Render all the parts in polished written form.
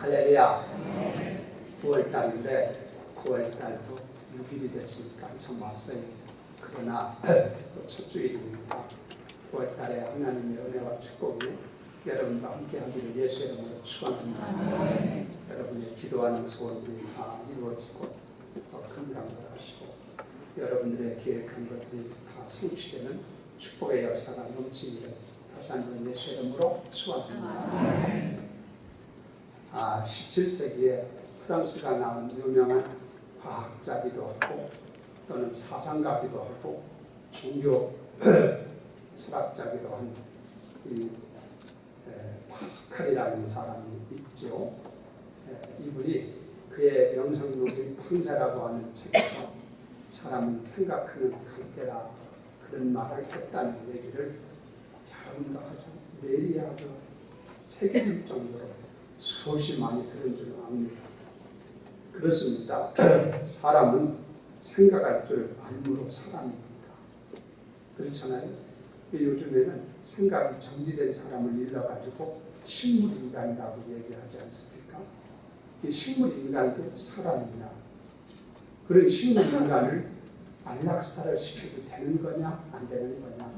할렐루야. 9월달인데 9월달도 6일이 됐으니까 좀 왔어요. 그러나 또 첫 주일이니까 9월달에 하나님의 은혜와 축복이 여러분과 함께하기를 예수 이름으로 축원합니다. 여러분의 기도하는 소원들이 다 이루어지고 더 건강하시고 여러분들의 계획한 것들이 다 성취되는 축복의 역사가 넘치기를 다시 한번 예수 이름으로 축원합니다. 17세기에 프랑스가 낳은 유명한 과학자기도 하고 또는 사상가기도 하고 종교 철학자기도 한 이 파스칼이라는 사람이 있죠. 이분이 그의 명성록인 황제라고 하는 책에서 사람은 생각하는 갈대라 그런 말을 했다는 얘기를 여러분도 아주 내리하고 새겨질 정도로 수없이 많이 들은 줄 압니다. 그렇습니다. 사람은 생각할 줄 알므로 사람입니다. 그렇잖아요. 요즘에는 생각이 정지된 사람을 일러가지고 식물인간이라고 얘기하지 않습니까? 이 식물인간도 사람이냐? 그런 식물인간을 안락사를 시켜도 되는 거냐 안 되는 거냐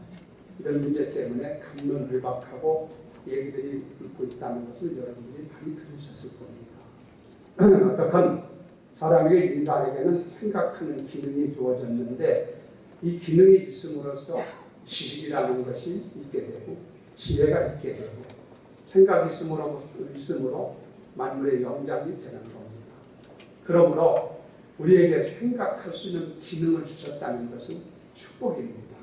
이런 문제 때문에 감론을박하고 얘기들이 있고 있다는 것을 여러분들이 많이 들으셨을 겁니다. 어떻건 사람에게 인간에게는 생각하는 기능이 주어졌는데 이 기능이 있음으로써 지식이라는 것이 있게 되고 지혜가 있게 되고 생각이 있음으로 만물의 영장이 되는 겁니다. 그러므로 우리에게 생각할 수 있는 기능을 주셨다는 것은 축복입니다.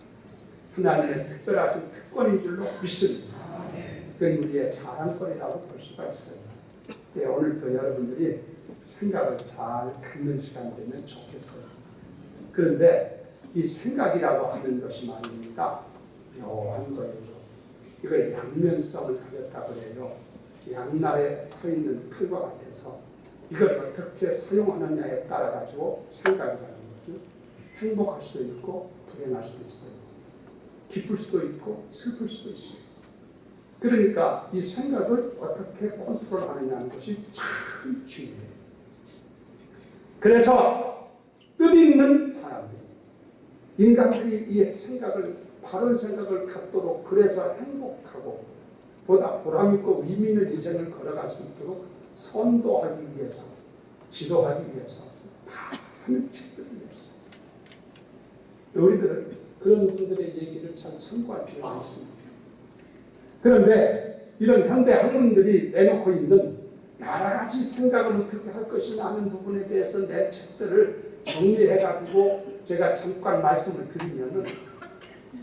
하나님의 특별하신 특권인 줄로 믿습니다. 그건 우리의 자랑거리라고 볼 수가 있어요. 오늘도 여러분들이 생각을 잘 갖는 시간 되면 좋겠어요. 그런데 이 생각이라고 하는 것이 말입니다. 묘한 거예요. 이걸 양면성을 가졌다고 해요. 양날에 서 있는 칼과 같아서 이걸 어떻게 사용하느냐에 따라 가지고 생각이라는 것은 행복할 수도 있고 불행할 수도 있어요. 기쁠 수도 있고 슬플 수도 있어요. 그러니까 이 생각을 어떻게 컨트롤하느냐는 것이 참 중요해요. 그래서 뜻있는 사람들 인간들이 이 생각을 바른 생각을 갖도록 그래서 행복하고 보다 보람있고 의미 있는 인생을 걸어갈 수 있도록 선도하기 위해서 지도하기 위해서 많은 책들을 냈어요. 우리들은 그런 분들의 얘기를 참 참고할 필요가 있습니다. 그런데 이런 현대 학문들이 내놓고 있는 여러 가지 생각을 어떻게 할 것이냐 하는 부분에 대해서 내 책들을 정리해가지고 제가 잠깐 말씀을 드리면은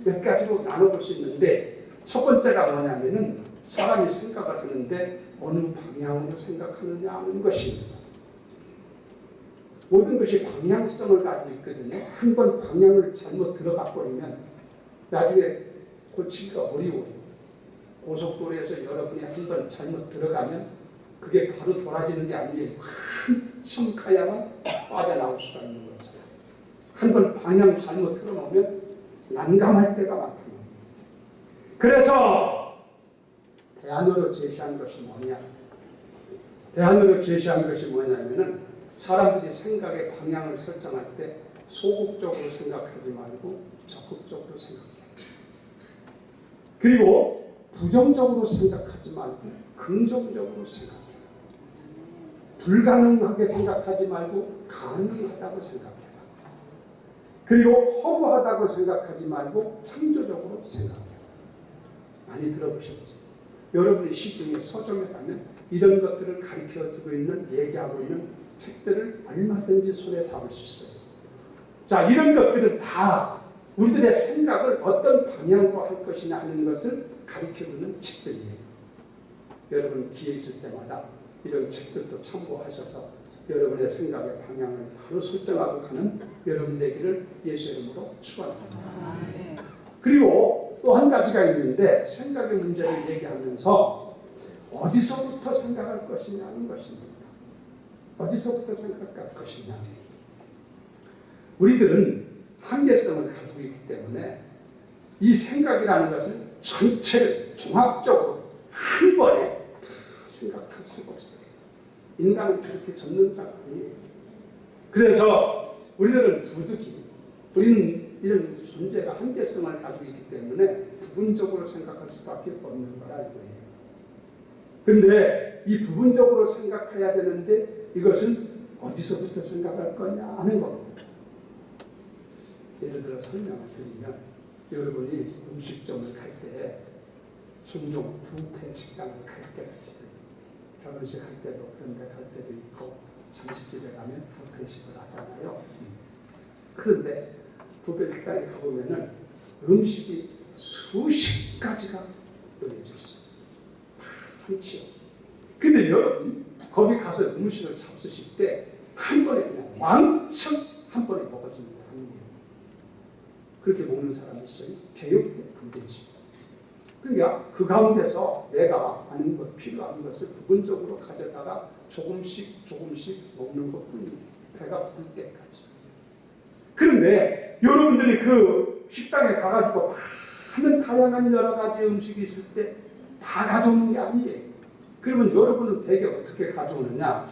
몇 가지로 나눠볼 수 있는데 첫 번째가 뭐냐면은 사람이 생각을 하는데 어느 방향으로 생각하느냐 하는 것입니다. 모든 것이 방향성을 가지고 있거든요. 한 번 방향을 잘못 들어가 버리면 나중에 고치기가 어려워요. 고속도로에서 여러분이 한 번 잘못 들어가면 그게 바로 돌아지는 게 아니에요. 한참 가야만 빠져나올 수가 있는 거죠. 한 번 방향 잘못 틀어놓으면 난감할 때가 많습니다. 그래서 대안으로 제시한 것이 뭐냐? 대안으로 제시한 것이 뭐냐면은 사람들이 생각의 방향을 설정할 때 소극적으로 생각하지 말고 적극적으로 생각해요. 그리고 부정적으로 생각하지 말고 긍정적으로 생각해요. 불가능하게 생각하지 말고 가능하다고 생각해요. 그리고 허무하다고 생각하지 말고 창조적으로 생각해요. 많이 들어보셨죠? 여러분이 시중에 서점에 가면 이런 것들을 가르쳐주고 있는 얘기하고 있는 책들을 얼마든지 손에 잡을 수 있어요. 자, 이런 것들은 다 우리들의 생각을 어떤 방향으로 할 것이냐 하는 것을 가르쳐주는 책들이에요. 여러분 기회 있을 때마다 이런 책들도 참고하셔서 여러분의 생각의 방향을 바로 설정하고 가는 여러분 되기를 예수 이름으로 축원합니다. 그리고 또 한 가지가 있는데 생각의 문제를 얘기하면서 어디서부터 생각할 것이냐는 것입니다. 어디서부터 생각할 것이냐. 우리들은 한계성을 가지고 있기 때문에 이 생각이라는 것은 전체를 종합적으로 한 번에 생각할 수가 없어요. 인간은 그렇게 전능자가 아니에요. 그래서 우리들은 부득이 우리는 이런 존재가 한계성을 가지고 있기 때문에 부분적으로 생각할 수밖에 없는 거라 이거예요. 그런데 이 부분적으로 생각해야 되는데 이것은 어디서부터 생각할 거냐 하는 겁니다. 예를 들어 설명을 드리면 여러분이 음식점을 갈 때 종종 뷔페 식당을 갈 때가 있어요. 결혼식 할 때도 그런 데 갈 때도 있고 잔치집에 가면 뷔페식을 하잖아요. 그런데 뷔페 식당에 가보면은 음식이 수십 가지가 놓여져 있어요. 많지요. 근데 여러분 거기 가서 음식을 잡수실 때 한 번에 그냥 왕창 한 번에 먹어주는 거 아니에요. 그렇게 먹는 사람이 있어요. 개혁이 안 되지. 그러니까 그 가운데서 내가 아는 것, 필요한 것을 부분적으로 가져다가 조금씩 먹는 것뿐이에요. 배가 부를 때까지. 그런데 여러분들이 그 식당에 가가지고 많은 다양한 여러 가지 음식이 있을 때 다 가져오는 게 아니에요. 그러면 여러분은 대개 어떻게 가져오느냐?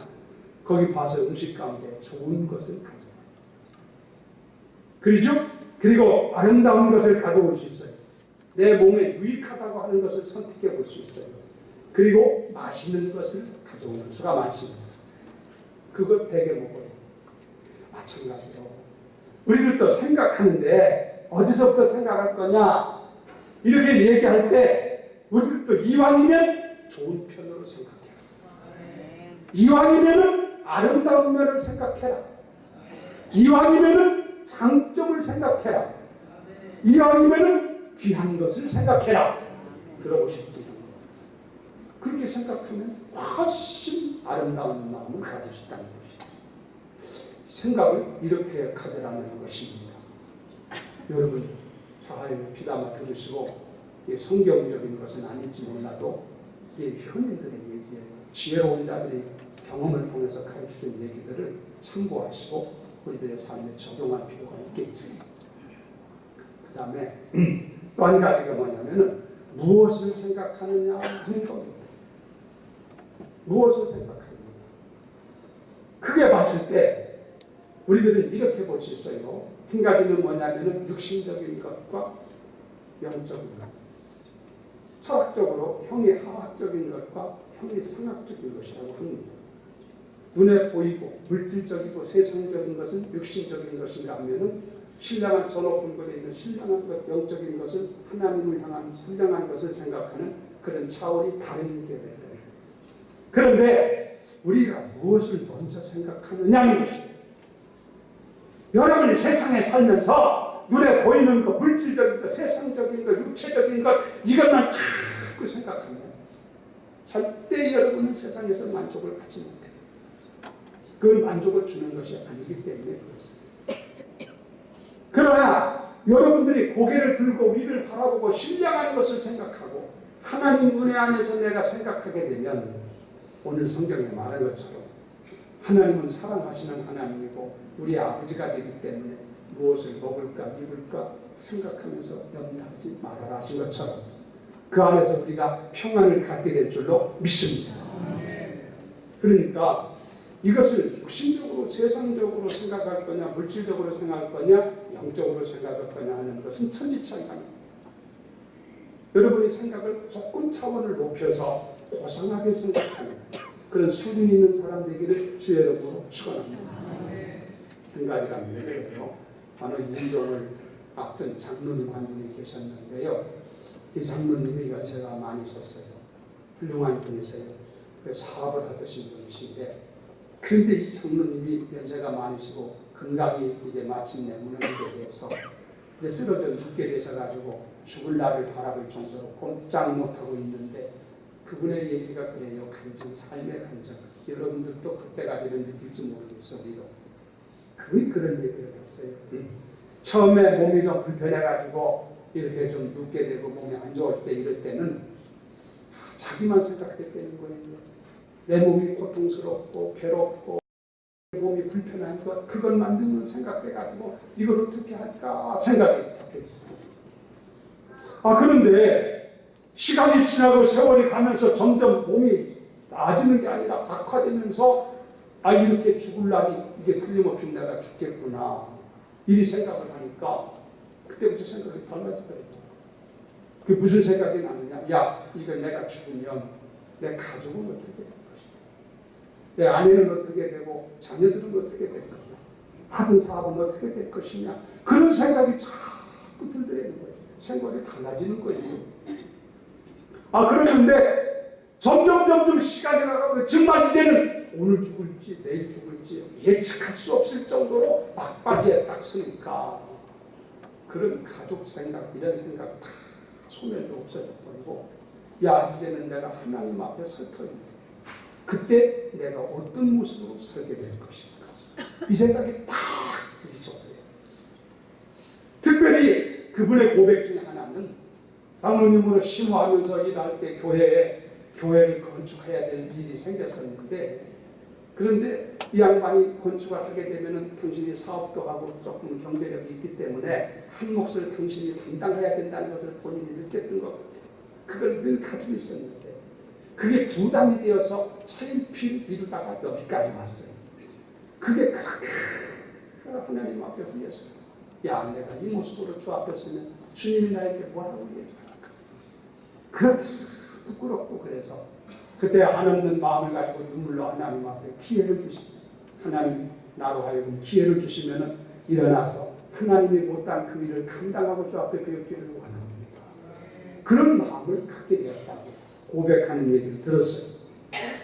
거기 봐서 음식 가운데 좋은 것을 가져와요. 그렇죠? 그리고 아름다운 것을 가져올 수 있어요. 내 몸에 유익하다고 하는 것을 선택해 볼 수 있어요. 그리고 맛있는 것을 가져오는 수가 많습니다. 그걸 베개 먹어요. 마찬가지로 우리들도 생각하는데 어디서부터 생각할 거냐? 이렇게 얘기할 때 우리들도 이왕이면 좋은 편으로 생각해라. 이왕이면 아름다운 면을 생각해라. 이왕이면 장점을 생각해라. 이왕이면 귀한 것을 생각해라. 들어보십시오. 그렇게 생각하면 훨씬 아름다운 마음을 가질 수 있다는 것이죠. 생각을 이렇게 가져라는 것입니다. 여러분 잘 귀담아 들으시고 성경적인 것은 아닐지 몰라도 현인들의 얘기예요. 지혜로운 자들이 경험을 통해서 가르쳐준 얘기들을 참고하시고 우리들의 삶에 적용할 필요가 있겠지. 그 다음에 또 한 가지가 뭐냐면은 무엇을 생각하느냐 하는 겁니다. 무엇을 생각하느냐. 크게 봤을 때 우리들은 이렇게 볼 수 있어요. 한 가지는 뭐냐면은 육신적인 것과 영적인 것. 철학적으로 형이 하학적인 것과 형이 상학적인 것이라고 합니다. 눈에 보이고 물질적이고 세상적인 것은 육신적인 것인가 하면은 신령한 저 높은 곳에 있는 신령한 것, 영적인 것은 하나님을 향한 선량한 것을 생각하는 그런 차원이 다른 게 됩니다. 그런데 우리가 무엇을 먼저 생각하느냐는 것입니다. 여러분이 세상에 살면서 눈에 보이는 것, 물질적인 것, 세상적인 것, 육체적인 것 이것만 자꾸 생각하면 절대 여러분은 세상에서 만족을 갖지 못해요. 그 만족을 주는 것이 아니기 때문에 그렇습니다. 그러나 여러분들이 고개를 들고 위를 바라보고 신령한 것을 생각하고 하나님 은혜 안에서 내가 생각하게 되면 오늘 성경에 말한 것처럼 하나님은 사랑하시는 하나님이고 우리 아버지가 되기 때문에 무엇을 먹을까 입을까 생각하면서 염려하지 말아라 하신 것처럼 그 안에서 우리가 평안을 갖게 될 줄로 믿습니다. 그러니까 이것을 육신적으로 세상적으로 생각할 거냐 물질적으로 생각할 거냐 영적으로 생각할 거냐 하는 것은 천지차이입니다. 여러분이 생각을 조금 차원을 높여서 고상하게 생각하는 그런 수준 있는 사람 되기를 주의 이름으로 축원합니다. 한 가지가 뭐냐면요. 바로 인종을 앞둔 장로님 한 분이 계셨는데요. 이 장로님이 연세가 많으셨어요. 훌륭한 분이세요. 사업을 하시는 분이신데 그런데 이 장로님이 연세가 많으시고 건강이 이제 마침내 무너지게 돼서 이제 쓰러져 눕게 되셔가지고 죽을 날을 바라볼 정도로 꼼짝 못하고 있는데 그분의 얘기가 그래요. 간증, 삶의 간증. 여러분들도 그때까지는 느낄지 모르겠어. 우리도. 그분이 그런 얘기를 했어요. 처음에 몸이 좀 불편해가지고 이렇게 좀 눕게 되고 몸이 안 좋을 때 이럴 때는 자기만 생각했다는 거예요. 내 몸이 고통스럽고 괴롭고 몸이 불편한 것 그것만 늘 생각해가지고 이걸 어떻게 할까 생각이 잡혀있어요. 그런데 시간이 지나고 세월이 가면서 점점 몸이 나아지는 게 아니라 악화되면서 이렇게 죽을 날이 이게 틀림없이 내가 죽겠구나 이 생각을 하니까 그때부터 생각이 달라지더라고요. 그게 무슨 생각이 나느냐? 야, 이거 내가 죽으면 내 가족은 어떻게 될 것이냐? 내 아내는 어떻게 되고 자녀들은 어떻게 될 거냐? 하던 사업은 어떻게 될 것이냐? 그런 생각이 자꾸 들더라는 거예요. 생각이 달라지는 거예요. 그러는데 점점 시간이 나가고 정말 이제는 오늘 죽을지 내일 죽을지 예측할 수 없을 정도로 막바지에 딱 서니까 그런 가족 생각 이런 생각 다 소멸도 없어져 버리고 야 이제는 내가 하나님 앞에 설 터인데 그때 내가 어떤 모습으로 서게 될 것인가 이 생각이 딱 부딪혀버려요. 특별히 그분의 고백 중에 하나는 장로님으로 심호하면서 일할 때 교회를 건축해야 될 일이 생겼었는데 그런데 이 양반이 건축을 하게 되면은 당신이 사업도 하고 조금 경제력이 있기 때문에 한 몫을 당신이 담당해야 된다는 것을 본인이 느꼈던 것 같아요. 그걸 늘 가지고 있었는데 그게 부담이 되어서 차일피일 미루다가 여기까지 왔어요. 그게 그렇게 하나님 앞에 흘렸어요. 야 내가 이 모습으로 주 앞에 서면 주님이 나에게 뭐라고 얘기할까. 그렇게 부끄럽고 그래서 그때 한없는 마음을 가지고 눈물로 하나님 앞에 기회를 주시면 하나님 나로 하여금 기회를 주시면 일어나서 하나님이 못한 그 일을 감당하고 주 앞에 배우기를 원합니다. 그런 마음을 갖게 되었다고 고백하는 얘기를 들었어요.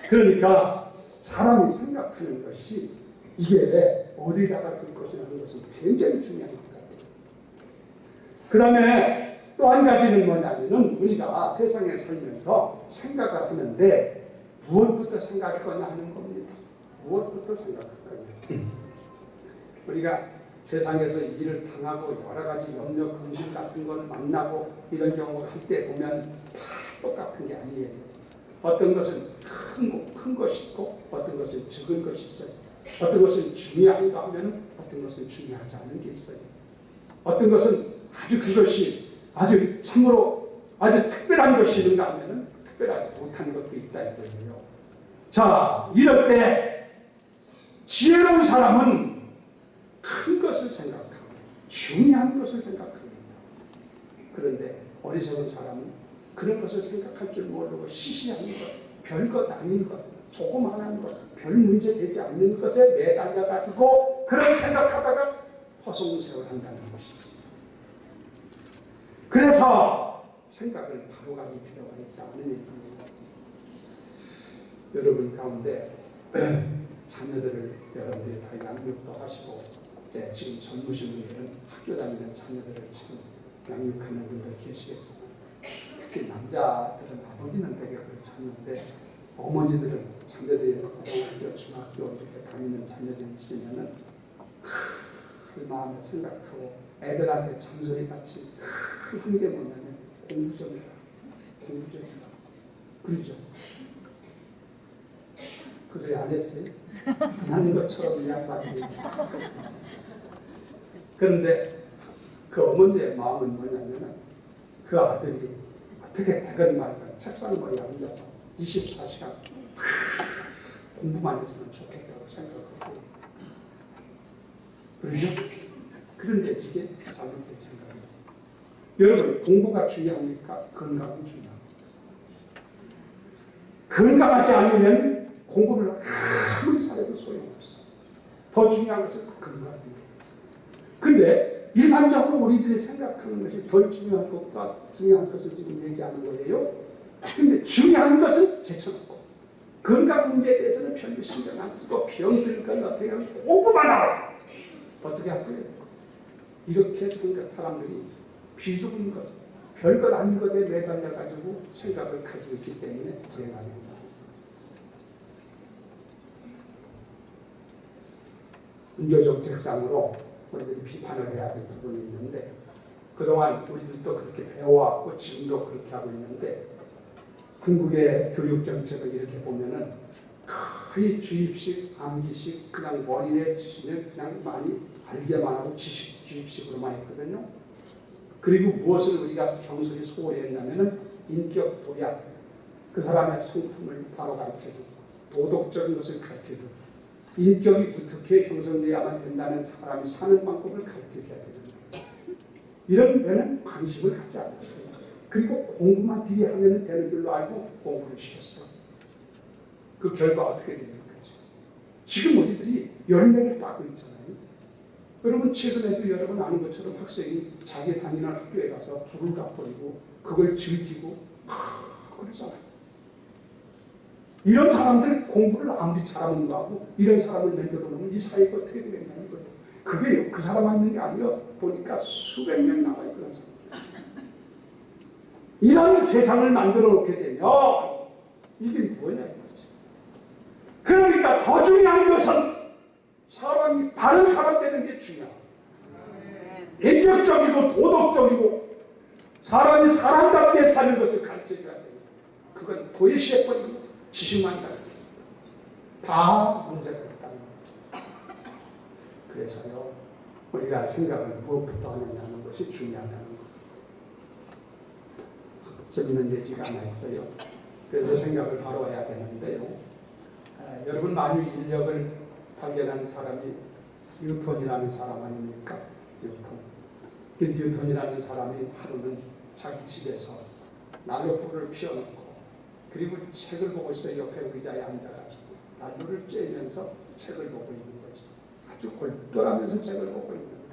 그러니까 사람이 생각하는 것이 이게 어디다가 둘 것이라는 것은 굉장히 중요한 것 같아요. 그 다음에 또 한 가지는 뭐냐면은 우리가 세상에 살면서 생각을 하는데 무엇부터 생각할 거냐 하는 겁니다. 무엇부터 생각할 거냐. 우리가 세상에서 일을 당하고 여러 가지 염려, 근심 같은 걸 만나고 이런 경우를 할 때 보면 다 똑같은 게 아니에요. 어떤 것은 큰 것이 있고 어떤 것은 적은 것이 있어요. 어떤 것은 중요한가 하면 어떤 것은 중요하지 않은 게 있어요. 어떤 것은 아주 그것이 아주 참으로 아주 특별한 것이 있는가 하면 특별하지 못한 것도 있다 이거예요. 자, 이럴 때 지혜로운 사람은 큰 것을 생각하고 중요한 것을 생각합니다. 그런데 어리석은 사람은 그런 것을 생각할 줄 모르고 시시한 것, 별것 아닌 것, 조그마한 것, 별 문제 되지 않는 것에 매달려가지고 그런 생각하다가 허송세월 한다는 것이지. 그래서 생각을 바로 가질 필요가 있다는 얘기입니다. 여러분 가운데 자녀들을 여러분들이 다 양육도 하시고 지금 젊으신 분들은 학교 다니는 자녀들을 지금 양육하는 분들 계시겠지만 특히 남자들은 아버지는 되게 그렇지 않는데 어머니들은 자녀들이 고등학교, 중학교 이렇게 다니는 자녀들이 있으면은 그 마음을 생각하고 애들한테 잔소리 같이 하게 되면 뭐냐면 공부 좀 해라. 공부 좀 해라. 그러죠? 그 소리 안 했어요? 하는 것처럼 양반이. 그런데 그 어머니의 마음은 뭐냐면 그 아들이 어떻게 대건 말건 책상 머리에 앉아서 24시간 공부만 했으면 좋겠다고 생각하고 그러죠? 그런데 이게 잘못된 생각입니다. 여러분 공부가 중요합니까? 건강은 중요합니다. 건강하지 않으면 공부를 아무리 잘해도 소용없어. 더 중요한 것은 건강입니다. 근데 일반적으로 우리들이 생각하는 것이 덜 중요한 것과 중요한 것을 지금 얘기하는 거예요. 근데 중요한 것은 제쳐놓고 건강 문제에 대해서는 별로 신경 안 쓰고 병들 건 어떻게 하면 공부만 하고 어떻게 할 거예요? 이렇게 사람들이 비좁은 것, 별것 아닌 것에 매달려가지고 생각을 가지고 있기 때문에 불행합니다. 종교정책상으로 우리들이 비판을 해야 될 부분이 있는데 그동안 우리들도 그렇게 배워왔고 지금도 그렇게 하고 있는데 궁극의 교육정책을 이렇게 보면은 거의 주입식, 암기식, 그냥 머리에 지시는 그냥 많이 알게만 하고 주입식으로만 했거든요. 그리고 무엇을 우리가 평소에 소홀히 했냐면은 인격 도약, 그 사람의 성품을 바로 가르쳐주고 도덕적인 것을 가르쳐주고 인격이 어떻게 형성되어야만 된다는 사람이 사는 방법을 가르쳐줘야 되는데 이런 데는 관심을 갖지 않았어요. 그리고 공부만 뒤에 하면 되는 줄로 알고 공부를 시켰어요. 그 결과 어떻게 됩니까? 지금 우리들이 열매를 따고 있잖아요. 여러분 최근에도 여러분 아는 것처럼 학생이 자기 다니는 학교에 가서 불을 가버리고 그걸 즐기고 그러잖아요. 이런 사람들 공부를 아무리 잘하는 거하고 이런 사람을 만들어 놓으면 이 사회가 어떻게 되겠냐 이거예요. 그게 그 사람만 있는 게 아니라 보니까 수백 명 나와요. 그런 사람. 이런 세상을 만들어 놓게 되면 이게 뭐냐 이거지. 그러니까 더 중요한 것은 사람이 바른 사람 되는 게 중요하다. 인격적이고 도덕적이고 사람이 사람답게 사는 것을 가르쳐줘야 됩니다. 그건 도예시해버리고 지식만 가르쳐요. 다 문제가 있다는 거죠. 그래서요 우리가 생각을 무엇부터 하느냐는 것이 중요하다는 거예요. 재밌는 얘기가 하나 있어요. 그래서 생각을 바로 해야 되는데요. 여러분 만유 인력을 발견한 사람이 뉴턴이라는 사람 아닙니까? 뉴턴이라는 사람이 하루는 자기 집에서 난로불을 피워놓고 그리고 책을 보고 있어요. 옆에 의자에 앉아가지고 난로를 쬐면서 책을 보고 있는 거죠. 아주 골똘하면서 책을 보고 있는 거예요.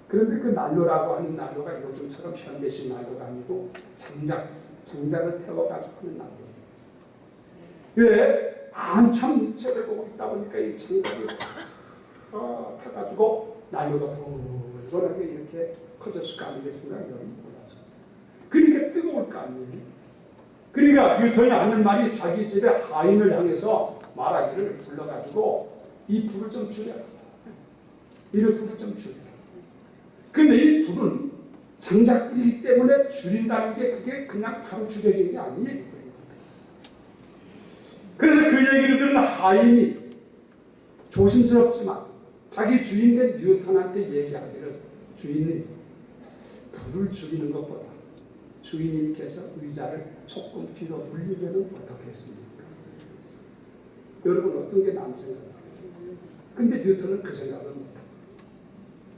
그런데 그 난로라고 하는 난로가 요즘처럼 현대식 난로가 아니고 장작을 태워가지고 하는 난로예요. 왜? 한참 책을 보고 있다 보니까 이 장작이 펴가지고 난로가 불건하게 이렇게 커졌을 거 아니겠습니까? 열이 올라서. 그러니까 뜨거울 거 아니에요. 그러니까 뉴턴이 하는 말이 자기 집에 하인을 향해서 말하기를 불러가지고 이 불을 좀 줄여라. 이런 불을 좀 줄여라. 근데 이 불은 장작이기 때문에 줄인다는 게 그게 그냥 바로 줄여진 게 아니에요. 그래서 그 얘기를 들은 하인이 조심스럽지만 자기 주인된 뉴턴한테 얘기하기를 주인님 불을 줄이는 것보다 주인님께서 의자를 조금 뒤로 물리면 어떻겠습니까? 여러분 어떤 게 남 생각이에요? 근데 뉴턴은 그 생각을 못해요.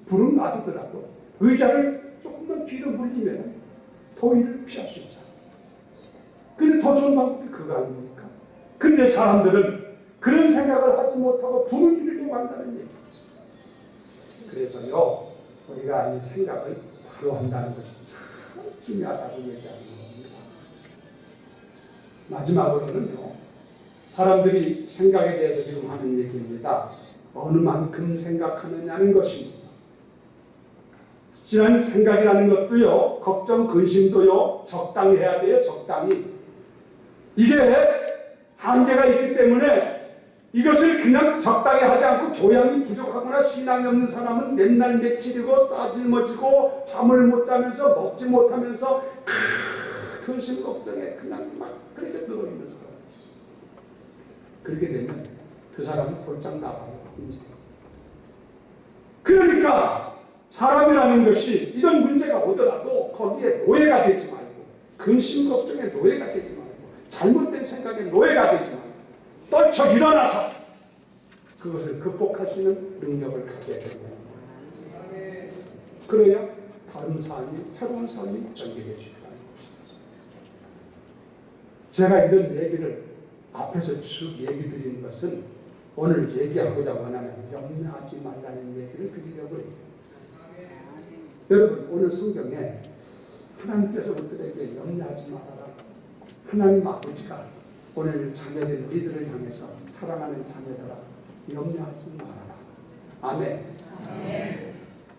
불은 놔두더라도 의자를 조금만 뒤로 물리면 더위를 피할 수 있잖아요. 근데 더 좋은 방법이 그거 아닙니까? 근데 사람들은 그런 생각을 하지 못하고 불을 줄이려고 한다는 얘기죠. 그래서요 우리가 이 생각을 바로 한다는 것이 참 중요하다고 얘기하는 겁니다. 마지막으로는요 사람들이 생각에 대해서 지금 하는 얘기입니다. 어느 만큼 생각하느냐는 것입니다. 지난 생각이라는 것도요 걱정 근심도요 적당히 해야 돼요. 적당히. 이게 한계가 있기 때문에 이것을 그냥 적당히 하지 않고 교양이 부족하거나 신앙이 없는 사람은 맨날 며칠이고 싸질머지고 잠을 못 자면서 먹지 못하면서 근심 걱정에 그냥 막 그렇게 들어있는 사람이 있어요. 그렇게 되면 그 사람은 골짝 나가요. 인생. 그러니까 사람이라는 것이 이런 문제가 오더라도 거기에 노예가 되지 말고 근심 걱정에 노예가 되지 말고 잘못된 생각에 노예가 되지 말고 떨쳐 일어나서 그것을 극복할 수 있는 능력을 갖게 되는 거예요. 그래야 다른 삶이 새로운 삶이 전개되어 있다는 것입니다. 제가 이런 얘기를 앞에서 쭉 얘기 드리는 것은 오늘 얘기하고자 원하는 염려하지 말라는 얘기를 드리려고 해요. 여러분 오늘 성경에 하나님께서 우리들에게 염려하지 말아라. 하나님 아버지가 오늘 자녀된 우리들을 향해서 사랑하는 자녀들아 염려하지 말아라. 아멘.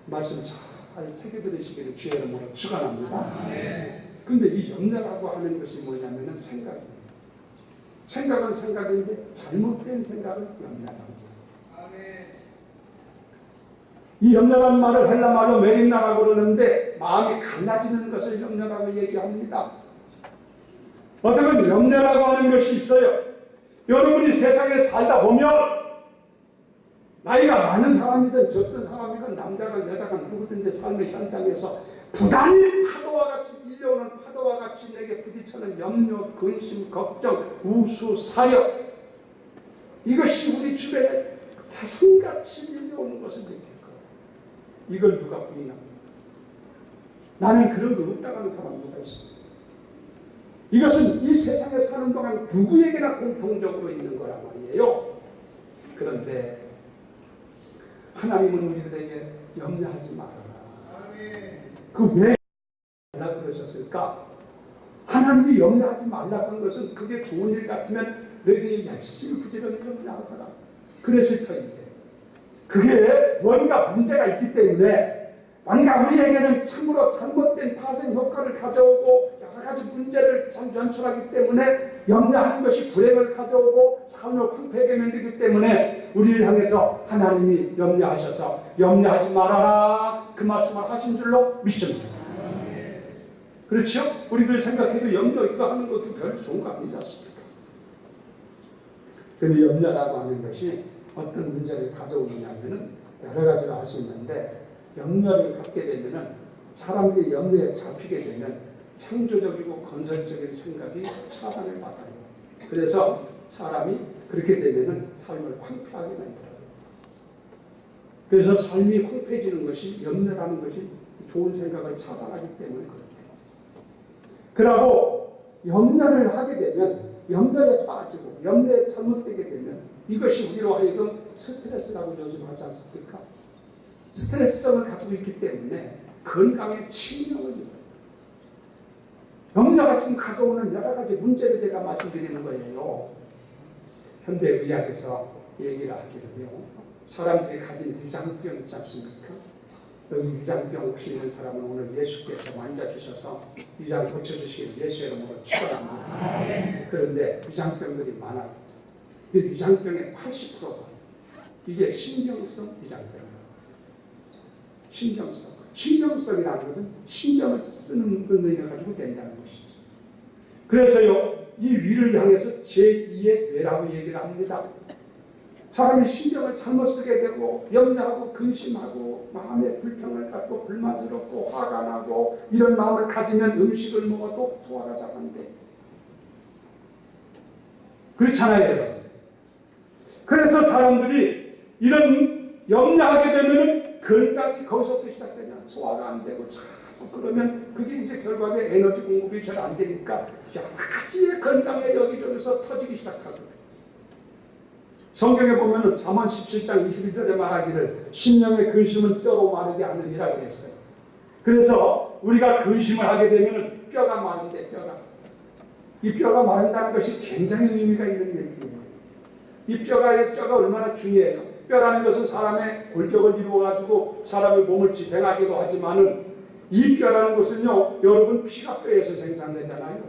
말씀 잘 새겨들으시기를 주의 이름으로 축원합니다. 근데 이 염려라고 하는 것이 뭐냐면은 생각입니다. 생각은 생각인데 잘못된 생각을 염려라고 합니다. 이 염려라는 말을 헬라말로 메린나라고 그러는데 마음이 갈라지는 것을 염려라고 얘기합니다. 어떤 염려라고 하는 것이 있어요. 여러분이 세상에 살다 보면 나이가 많은 사람이든 적은 사람이든 남자가 여자가 누구든지 삶의 현장에서 부단히 파도와 같이 밀려오는 파도와 같이 내게 부딪혀는 염려, 근심, 걱정, 우수, 사역, 이것이 우리 주변에 태성같이 밀려오는 것을 느낄 거예요. 이걸 누가 부인합니까? 나는 그런 거 없다고 하는 사람 누가 있습니까? 이것은 이 세상에 사는 동안 누구에게나 공통적으로 있는 거란 말이에요. 그런데 하나님은 우리들에게 염려하지 말아라. 그 왜 말라고 그러셨을까? 하나님이 염려하지 말라고 한 것은 그게 좋은 일 같으면 너희들이 열심히 부지런히 염려하더라. 그랬을 터인데 그게 뭔가 문제가 있기 때문에 뭔가 우리에게는 참으로 잘못된 파생 효과를 가져오고 여러 가지 문제를 연출하기 때문에 염려하는 것이 불행을 가져오고 삶을 황폐하게 만들기 때문에 우리를 향해서 하나님이 염려하셔서 염려하지 말아라 그 말씀을 하신 줄로 믿습니다. 그렇죠? 우리들 생각해도 염려 이거 하는 것도 별로 좋은 거 아니지 않습니까? 근데 염려라고 하는 것이 어떤 문제를 가져오느냐면은 여러 가지로 할 수 있는데 염려를 갖게 되면은 사람들이 염려에 잡히게 되면 창조적이고 건설적인 생각이 차단을 받아요. 그래서 사람이 그렇게 되면은 삶을 황폐하게 만들어요. 그래서 삶이 황폐해지는 것이 염려라는 것이 좋은 생각을 차단하기 때문에 그렇대요. 그러고 염려를 하게 되면 염려에 빠지고 염려에 잘못되게 되면 이것이 우리로 하여금 스트레스라고 요즘 하지 않습니까? 스트레스성을 가지고 있기 때문에 건강에 치명을 입어요. 염려가 지금 가져오는 여러 가지 문제를 제가 말씀드리는 거예요. 현대의학에서 얘기를 하기로요. 사람들이 가진 위장병 있지 않습니까? 여기 위장병 혹시 있는 사람은 오늘 예수께서 만져주셔서 위장 고쳐주시길 예수의 이름으로 축원합니다. 그런데 위장병들이 많아요. 그 위장병의 80%가 이게 신경성 위장병이에요. 신경성이라는 것은 신경을 쓰는 것을 가지고 된다는 것이죠. 그래서요, 이 위를 향해서 제2의 뇌라고 얘기를 합니다. 사람이 신경을 잘못 쓰게 되고 염려하고 근심하고 마음의 불평을 갖고 불만스럽고 화가 나고 이런 마음을 가지면 음식을 먹어도 소화가 잘 안 돼. 그렇잖아요, 여러분. 그래서 사람들이 이런 염려하게 되면 건강이 거기서부터 시작되냐. 소화가 안 되고 자꾸 그러면 그게 이제 결과에 에너지 공급이 잘 안 되니까 여러 가지의 건강에 여기저기서 터지기 시작하고. 성경에 보면은 잠언 17장 21절에 말하기를 심령의 근심은 뼈로 마르게 하느니라 그랬어요. 그래서 우리가 근심을 하게 되면은 뼈가 마른데 이 뼈가 마른다는 것이 굉장히 의미가 있는 얘기예요. 이 뼈가 얼마나 중요해요. 뼈라는 것은 사람의 골격을 이루어가지고 사람의 몸을 지탱하기도 하지만은 이 뼈라는 것은요, 여러분 피가 뼈에서 생산되잖아요.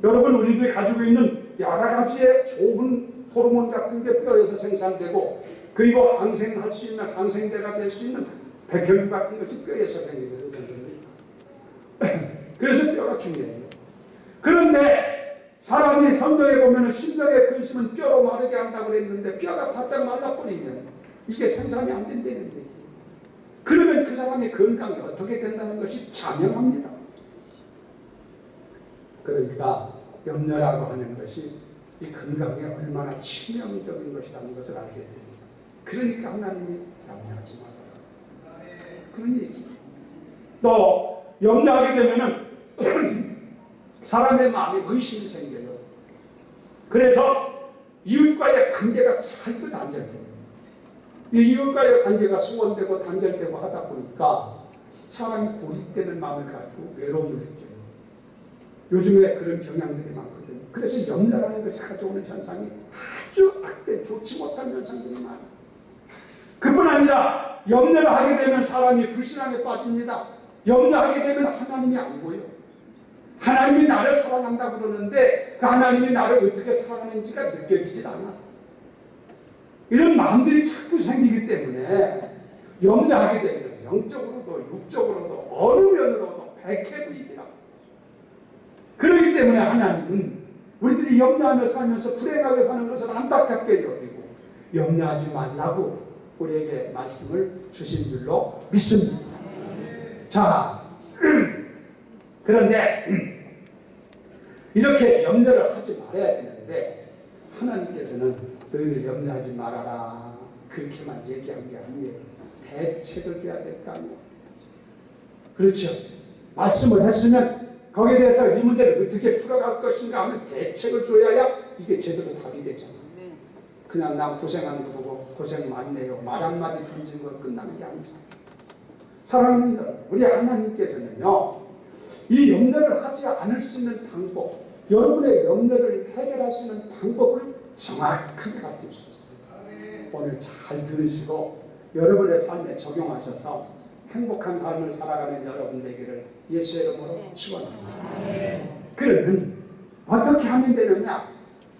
여러분 우리들이 가지고 있는 여러 가지의 좋은 호르몬 같은 게 뼈에서 생산되고 그리고 항생할 수 있는 항생제가 될 수 있는 백혈구 같은 것이 뼈에서 생깁니다. 그래서 뼈가 중요해요. 그런데 사람이 성경에 보면 심령의 근심은 뼈로 마르게 한다고 그랬는데 뼈가 바짝 말라버리면 이게 생산이 안 된다는 얘기예요. 그러면 그 사람의 건강이 어떻게 된다는 것이 자명합니다. 그러니까 염려라고 하는 것이 이 건강에 얼마나 치명적인 것이라는 것을 알게 됩니다. 그러니까 하나님이 염려하지 말아라. 그런 얘기. 또 염려하게 되면은 사람의 마음에 의심이 생겨요. 그래서 이웃과의 관계가 자꾸 단절돼요. 이 이웃과의 관계가 소원되고 단절되고 하다 보니까 사람이 고립되는 마음을 갖고 외로움을 느껴요. 요즘에 그런 경향들이 많거든요. 그래서 염려라는 것이 가져오는 현상이 아주 악된 좋지 못한 현상들이 많아요. 그뿐 아니라 염려를 하게 되면 사람이 불신앙에 빠집니다. 염려하게 되면 하나님이 안 보여. 하나님이 나를 사랑한다고 그러는데 그 하나님이 나를 어떻게 사랑하는지가 느껴지질 않아. 이런 마음들이 자꾸 생기기 때문에 염려하게 되면 영적으로도 육적으로도 어느 면으로도 백해부이기라. 그렇기 때문에 하나님은 우리들이 염려하며 살면서 불행하게 사는 것을 안타깝게 여기고 염려하지 말라고 우리에게 말씀을 주신 줄로 믿습니다. 자, 그런데 이렇게 염려를 하지 말아야 되는데 하나님께서는 너희를 염려하지 말아라 그렇게만 얘기한 게 아니에요. 대책을 줘야 될 거 아니에요. 그렇죠. 말씀을 했으면 거기에 대해서 이 문제를 어떻게 풀어갈 것인가 하면 대책을 줘야 이게 제대로 답이 되잖아. 그냥 나 고생하는 거 보고 고생 많네요 말 한마디 던진 거 끝나는 게 아니죠. 사랑하는 여러분, 우리 하나님께서는요 이 염려를 하지 않을 수 있는 방법, 여러분의 염려를 해결할 수 있는 방법을 정확하게 가르쳐 주셨어요. 오늘 잘 들으시고 여러분의 삶에 적용하셔서 행복한 삶을 살아가는 여러분 되기를 예수의 이름으로 축원합니다. 그러면 어떻게 하면 되느냐?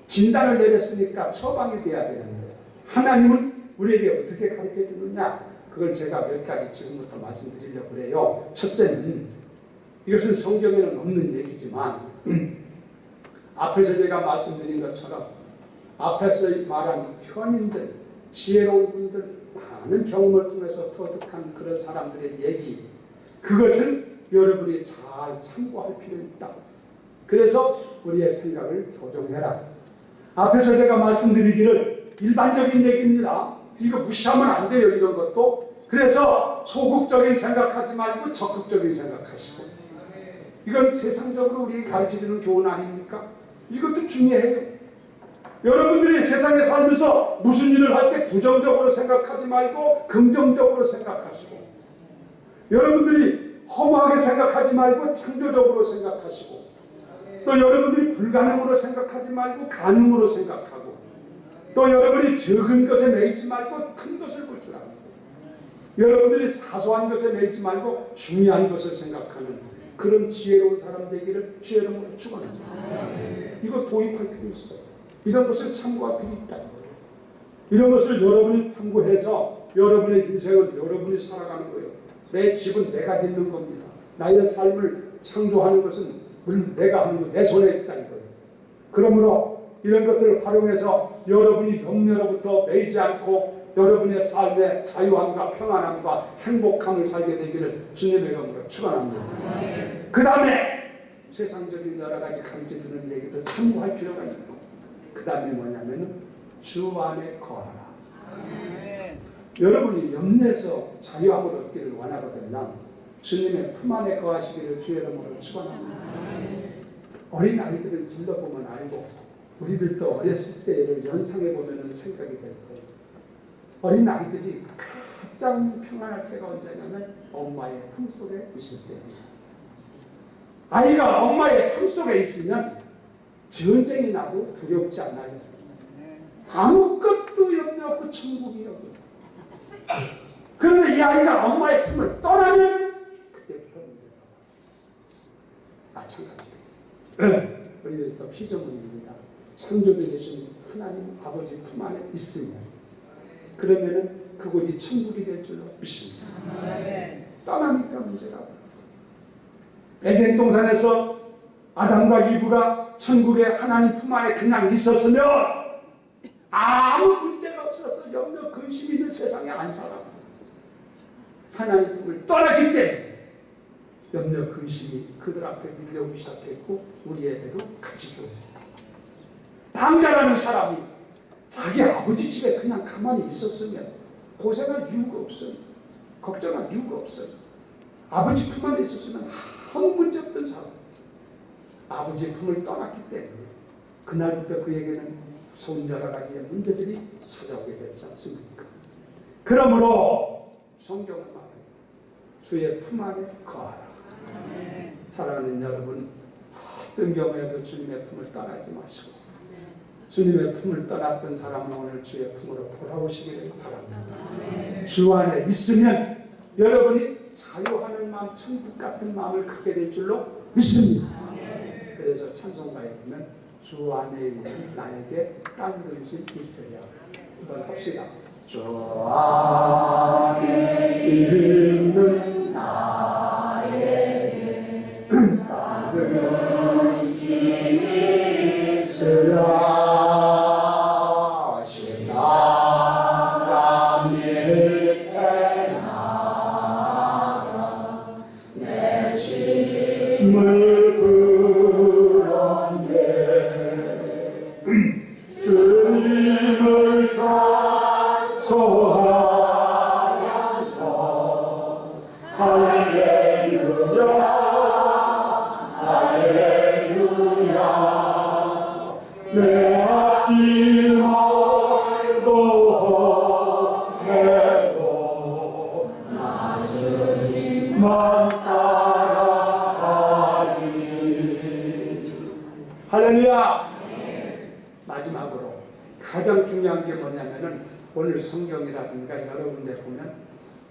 진단을 내렸으니까 처방이 돼야 되는데 하나님은 우리에게 어떻게 가르쳐 주느냐? 그걸 제가 몇 가지 지금부터 말씀드리려고 그래요. 첫째는 이것은 성경에는 없는 얘기지만 앞에서 제가 말씀드린 것처럼 앞에서 말한 현인들, 지혜로운 분들, 많은 경험을 통해서 터득한 그런 사람들의 얘기, 그것을 여러분이 잘 참고할 필요가 있다. 그래서 우리의 생각을 조정해라. 앞에서 제가 말씀드리기를 일반적인 얘기입니다. 이거 무시하면 안 돼요. 이런 것도. 그래서 소극적인 생각하지 말고 적극적인 생각하시고, 이건 세상적으로 우리에게 가르쳐주는 교훈 아닙니까? 이것도 중요해요. 여러분들이 세상에 살면서 무슨 일을 할 때 부정적으로 생각하지 말고 긍정적으로 생각하시고, 여러분들이 허무하게 생각하지 말고 창조적으로 생각하시고, 또 여러분들이 불가능으로 생각하지 말고 가능으로 생각하고, 또 여러분이 적은 것에 매이지 말고 큰 것을 볼 줄 알고, 여러분들이 사소한 것에 매이지 말고 중요한 것을 생각하는 그런 지혜로운 사람 되기를 주의 이름으로 축원합니다. 이거 도입할 필요 있어요. 이런 것을 참고할 필요 있다. 이런 것을 여러분이 참고해서 여러분의 인생은 여러분이 살아가는 거예요. 내 집은 내가 짓는 겁니다. 나의 삶을 창조하는 것은 물론 내가 하는 거, 내 손에 있다는 거예요. 그러므로 이런 것들을 활용해서 여러분이 염려로부터 매이지 않고 여러분의 삶의 자유함과 평안함과 행복함을 살게 되기를 주님의 이름으로 축원합니다. 그 다음에 세상적인 여러 가지 가르쳐주는 얘기도 참고할 필요가 있고, 그 다음에 뭐냐면 주 안에 거하라. 여러분이 염려에서 자유함을 얻기를 원하거든요. 주님의 품 안에 거하시기를 주의 이름으로 축원합니다. 어린 아이들을 길러보면 알고, 우리들도 어렸을 때를 연상해보면 생각이 될 거예요. 어린 아이들이 가장 평안할 때가 언제냐면 엄마의 품속에 있을 때입니다. 아이가 엄마의 품속에 있으면 전쟁이 나도 두렵지 않아요. 아무것도 염려 없고 천국이요. 그런데 이 아이가 엄마의 품을 떠나면 그때부터 문제가 마찬가지예요. 우리들도 피조물입니다. 창조주 되신 하나님 아버지 품 안에 있으면 그러면은 그곳이 천국이 될 줄로 믿습니다. 떠나니까 문제가 없어요. 에덴 동산에서 아담과 이브가 천국의 하나님 품 안에 그냥 있었으면 아무 문제가 없어서 염려 근심 있는 세상에 안 살아. 하나님 품을 떠났기 때문에 염려 근심이 그들 앞에 밀려오기 시작했고 우리에게도 같이 들어옵니다. 방자라는 사람이 자기 아버지 집에 그냥 가만히 있었으면 고생할 이유가 없어요. 걱정할 이유가 없어요. 아버지 품 안에 있었으면 아무 문제 없던 사람, 아버지 품을 떠났기 때문에 그날부터 그에게는 무서운 여러 가지의 문제들이 찾아오게 되지 않습니까? 그러므로 성경은 말해요. 주의 품 안에 거하라. 사랑하는 여러분, 어떤 경우에도 주님의 품을 떠나지 마시고 주님의 품을 떠났던 사람은 오늘 주의 품으로 돌아오시기를 바랍니다. 주 안에 있으면 여러분이 자유하는 마음, 천국 같은 마음을 갖게 될 줄로 믿습니다. 그래서 찬송가에 보면 주 안에 있는 나에게 딴 것이 있어야. 한번 합시다. 주 안에 있는 나에게 딴 것이 있어야. 물 중요한 게 뭐냐면은 오늘 성경이라든가 여러 군데 보면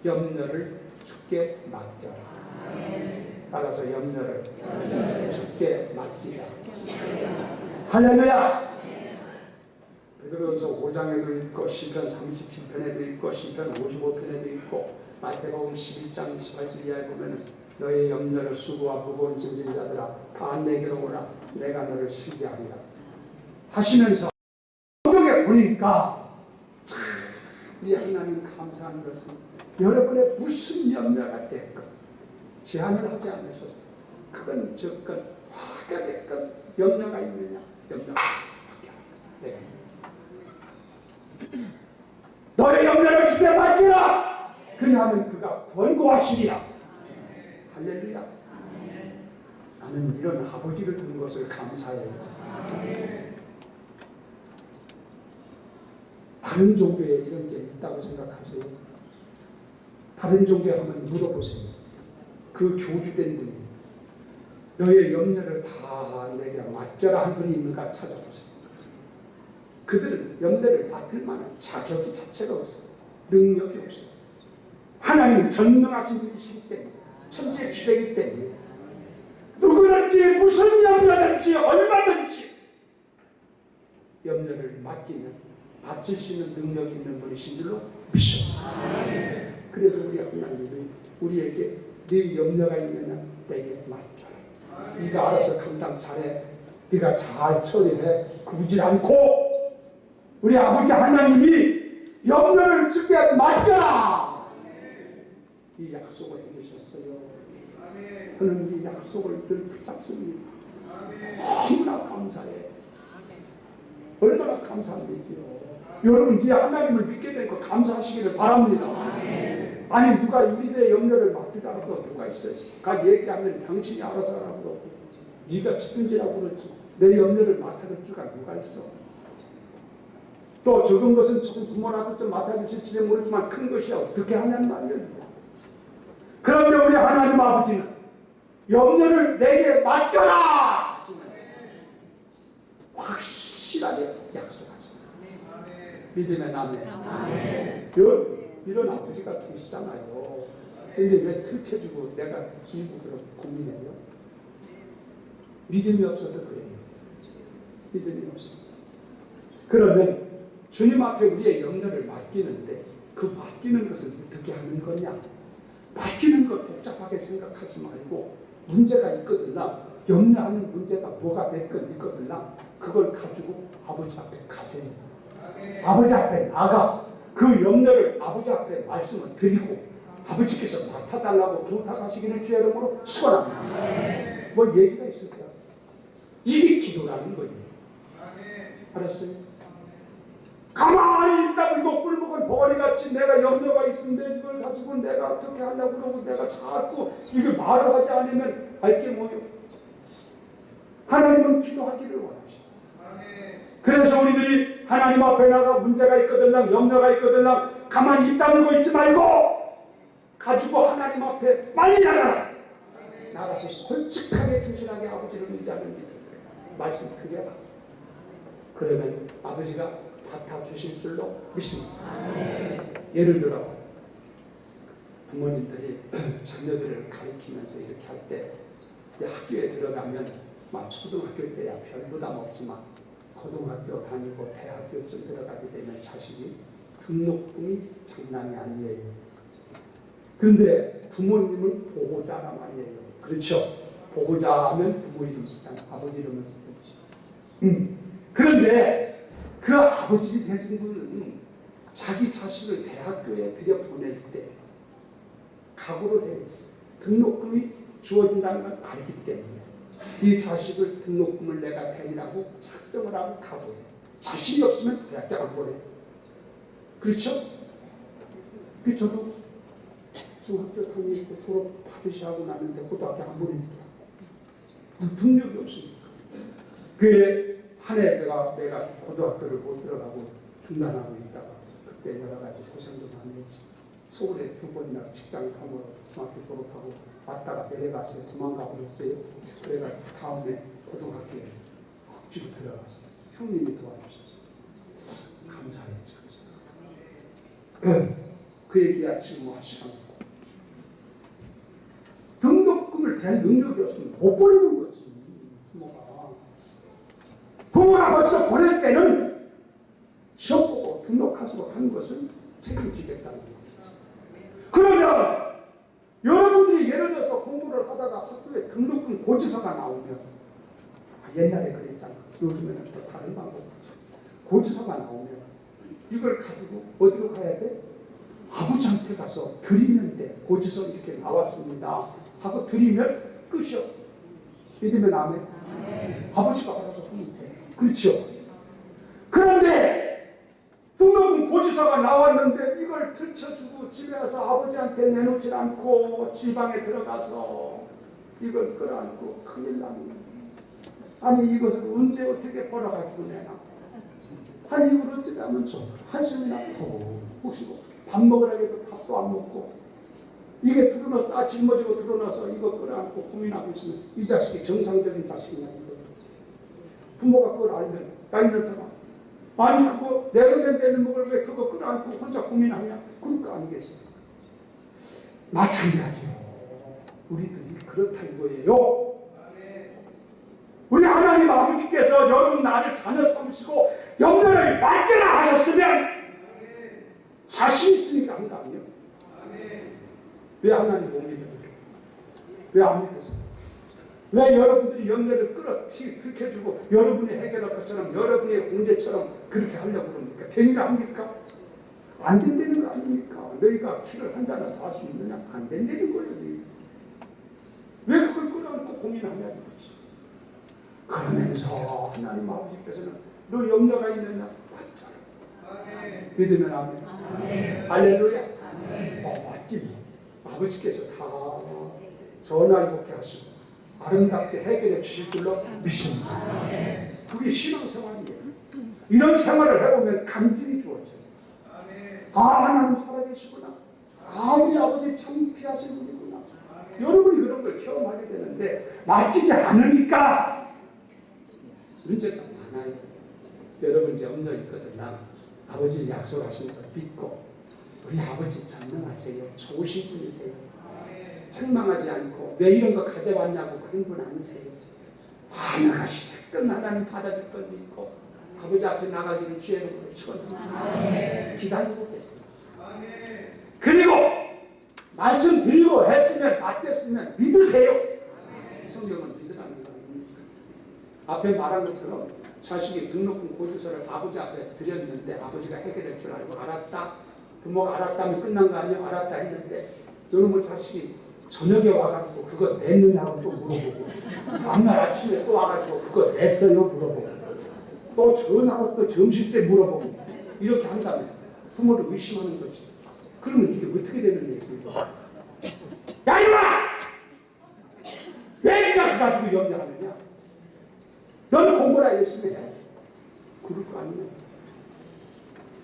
염려를 주께 맡겨라. 따라서 염려를 주께 맡기자. 할렐루야. 베드로전서 5장에도 있고 시편 37편에도 있고 시편 55편에도 있고 마태복음 11장 28절 이하에 보면은 너의 염려를 수고와 무거운 짐진 자들아 다 내게로 오라 내가 너를 쉬게 하리라 하시면서 성경에 보니까 참 우리 하나님 감사한 것은 여러분의 무슨 염려가 됐건 제한을 하지 않으셨어. 그건 저건 화가 됐건 염려가 있느냐 염려가 네. 너의 염려를 주께 맡기라. 그리하면 그가 권고하시리라. 할렐루야. 나는 이런 아버지를 둔 것을 감사해요. 다른 종교에 이런 게 있다고 생각하세요? 다른 종교에 한번 물어보세요. 그 교주된 분이 너의 염려를 다 내게 맡겨라 한 분이 있는가 찾아보세요. 그들은 염려를 맡을 만한 자격이 자체가 없어. 능력이 없어. 하나님은 전능하신 분이시기 때문에 천지주되기 때문에 누구든지 무슨 염려든지 얼마든지 염려를 맡기면 맡을 수 있는 능력이 있는 분이신 줄로 믿습니다. 그래서 우리 하나님이 우리에게 네 염려가 있느냐 내게 맡겨라. 네가 알아서 감당 잘해. 네가 잘 처리해. 구지 않고 우리 아버지 하나님이 염려를 주께 맡겨라. 이 약속을 해주셨어요. 저는 이 약속을 늘 붙잡습니다. 너무나 감사해. 얼마나 감사한데요. 여러분 이 하나님을 믿게 된 거 감사하시기를 바랍니다. 아니 누가 우리의 염려를 맡으자고 누가 있어요. 가 얘기하면 당신이 알아서 하라고 그러고 네가 책임지라고 그러지 내 염려를 맡아줄 수가 누가 있어. 또 적은 것은 조금 부모라도 좀 맡아주실지 모르지만 큰 것이야 어떻게 하냔 말이에요. 그런데 우리 하나님 아버지는 염려를 내게 맡겨라 하시면서 확실하게 약속하셨어요. 믿음의 남매. 이런 아버지가 계시잖아요. 근데 왜 틀쳐주고 내가 지고 그렇게 고민해요? 믿음이 없어서 그래요. 믿음이 없어서. 그러면 주님 앞에 우리의 염려를 맡기는데 그 맡기는 것을 어떻게 하는 거냐? 맡기는 걸 복잡하게 생각하지 말고 문제가 있거든요. 염려하는 문제가 뭐가 됐건 있거든요. 그걸 가지고 아버지 앞에 가세요. 아버지 앞에 나가 그 염려를 아버지 앞에 말씀을 드리고 아버지께서 맡아달라고 부탁하시기를 주의 이름으로 축원합니다. 뭐 얘기가 있을까? 이게 기도라는 거예요. 알았어요? 가만히 있다 보고 꿀먹은 덩어리같이 내가 염려가 있는데 이걸 가지고 내가 어떻게 하려고 그러고 내가 자꾸 이걸 말을 하지 않으면 알게 뭐요? 하나님은 기도하기를 원하시죠. 그래서 우리들이 하나님 앞에 나가 문제가 있거든 염려가 있거든 가만히 있다물고 있지 말고 가지고 하나님 앞에 빨리 나가라. 나가서 솔직하게 진실하게 아버지를 의지하는 믿음 말씀 크게 봐. 그러면 아버지가 받아주실 줄로 믿습니다. 예를 들어 부모님들이 자녀들을 가르치면서 이렇게 할 때 학교에 들어가면 초등학교 때야 별 부담 없지만 고등학교 다니고 대학교쯤 들어가게 되면 자식이 등록금이 장난이 아니에요. 그런데 부모님은 보호자란 말이에요. 그렇죠? 보호자 하면 부모 이름 쓰잖아. 아버지 이름을 쓰든지. 그런데 그 아버지 되신 분은 자기 자식을 대학교에 들여보낼 때 각오를 해요. 등록금이 주어진다는 걸 알기 때문에 이 자식을 등록금을 내가 대리라고 작정을 하고 각오해요. 자식이 없으면 대학교 안 보내요. 그렇죠? 저도 중학교 다니고 졸업 받으시 하고 나는데 고등학교 안 보내니까 능력이 없으니까 그에 한 해 내가 고등학교를 못 들어가고 중단하고 있다가 그때 여러 가지 고생도 많이 했지. 서울에 2번이나 직장 탐으로 중학교 졸업하고 왔다가 내려갔어요. 도망가 버렸어요. 그래가 다음에 고등학교에 억지로 들어갔어요. 형님이 도와주셨어요. 감사했죠. 그 얘기야 지금 뭐 하시라고. 등록금을 댈 능력이 없으면 못 보내는 거지. 부모가 벌써 보낼 때는 시험 보고 등록하도록 하는 것을 책임지겠다는 거죠. 그러면 여러분들이 예를 들어서 공부를 하다가 학교에 등록금 고지서가 나오면 옛날에 그랬잖아. 요즘에는 또 다른 방법이죠. 고지서가 나오면 이걸 가지고 어디로 가야 돼? 아버지한테 가서 드리면 돼. 고지서 이렇게 나왔습니다 하고 드리면 끝이요. 믿으면 아멘. 아버지가 알아서 하면 돼. 그렇죠. 그런데 등록금 고지서가 나왔는데 이걸 들춰주고 집에 와서 아버지한테 내놓지 않고 지방에 들어가서 이걸 끌어안고 큰일 납니다. 아니 이것을 언제 어떻게 벌어가지고 내나. 아니 이걸 어떻게 하면 좀 한숨이 나고 혹시 밥 먹으라 해도 밥도 안 먹고 이게 드러나서 짊어지고 드러나서 이거 끌어안고 고민하고 있으면 이 자식이 정상적인 자식이냐 이거. 부모가 그걸 알면 있는 사람 아니 그거 내려면 되는 먹을 왜 그거 끌어안고 혼자 고민하냐 그럴 거 아니겠어요. 마찬가지로 우리들이 그렇다 이거예요. 우리 하나님 아버지께서 여러분 나를 자녀 삼으시고 영혼을 맡겨라 하셨으면 자신 있으니까 한 거 아니에요? 왜 하나님 못 믿어요? 왜 안 믿으세요? 왜 여러분들이 영혼을 끌어들여주고 여러분이 해결할 것처럼 여러분의 공제처럼 그렇게 하려고 그럽니까? 되니까 합니까? 안 된다는 거 아닙니까? 너희가 키를 한 잔이라도 더 할 수 있느냐? 안 된다는 거예요. 왜 그걸 끌어안고 고민하냐 이거지. 그러면서 하나님 아버지께서는 너 염려가 있느냐? 맞잖아. 믿으면 아멘. 할렐루야. 맞지. 아버지께서 다 전화위복게 하시고 아름답게 해결해 주실 줄로 믿습니다. 그게 신앙생활이에요. 이런 생활을 해보면 감정이 주어져요. 하나님 살아계시구나. 우리 아버지 참 귀하신 분이구나. 여러분이 그런 걸 경험하게 되는데 맡기지 않으니까 문제가 많아요. 여러분 이제 염려 있거든요. 아버지 약속하신 거 믿고 우리 아버지 전능하세요. 좋으신 분이세요. 책망하지 않고 왜 이런 거 가져왔냐고 그런 분 아니세요. 나가시 특권 하나님 받아줄 걸 믿고 아버지 앞에 나가기를 주의 이름으로 축원합니다. 기다리고 계세요. 그리고 말씀드리고 했으면 맡겼으면 믿으세요. 성경은 믿으라는 거 아닙니까? 앞에 말한 것처럼 자식이 등록금 고지서를 아버지 앞에 드렸는데 아버지가 해결할 줄 알고 알았다. 부모가 알았다면 끝난 거 아니에요? 알았다 했는데 여러분 자식이 저녁에 와가지고 그거 냈느냐고 또 물어보고 다음날 아침에 또 와가지고 그거 냈어요? 물어보고 또 전화로 또 점심 때 물어보고 이렇게 한다면 부모를 의심하는 거지. 그러면 이게 어떻게 되는 얘기예요? 야 이놈아! 왜 네가 그가지고 염려하느냐? 너는 공부라 열심히 해. 그럴 거 아니냐?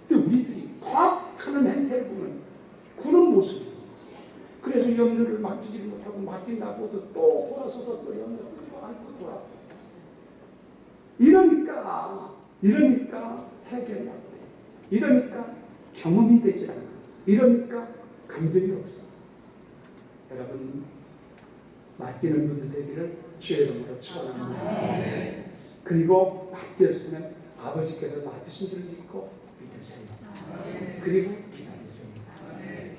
근데 우리들이 과학하는 행태를 보면 그런 모습이에요. 그래서 염려를 맡기지 못하고 맡긴다고도 또 돌아서서 또 염려를 안고 돌아. 이러니까 해결이 안 돼. 이러니까 경험이 되지 않아. 이러니까 감정이 없어. 여러분 맡기는 분들 되기를 주의 이름으로 축원합니다. 그리고 맡겼으면 아버지께서 맡으신 줄 믿고 믿으세요. 그리고 기다리세요.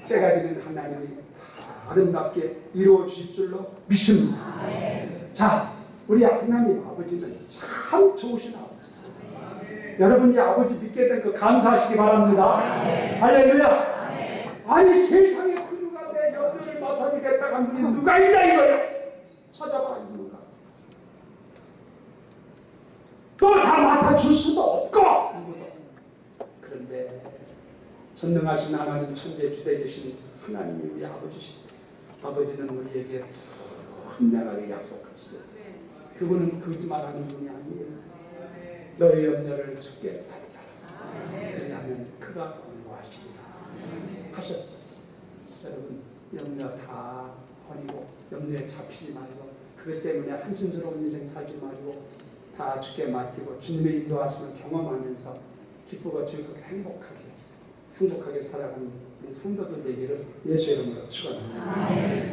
때가 되면 하나님이 아름답게 이루어 주실 줄로 믿습니다. 자, 우리 하나님 아버지는 참 좋으신 아버지세요. 여러분이 아버지 믿게 된 거 감사하시기 바랍니다. 할렐루야. 아니 세상에 그 누가 내 염려를 맡아주겠다고 한 분이 누가 있냐 이거예요. 찾아봐 있는가. 또 다 맡아줄 수도 없고. 그런데 전능하신 하나님 천재 주대되신 하나님이 우리 아버지십니다. 아버지는 우리에게 분명하게 약속하시고 그분은 거짓말하는 분이 아니에요. 너의 염려를 주께 받자. 그리하면 그가 공부하시리라 하셨어요. 여러분 염려 다 버리고 염려에 잡히지 말고 그것 때문에 한심스러운 인생 살지 말고 다 주께 맡기고 주님의 인도하심을 경험하면서 기쁘고 즐겁게 행복하게 살아가는 우리 성도들 되기를 예수 이름으로 축원합니다.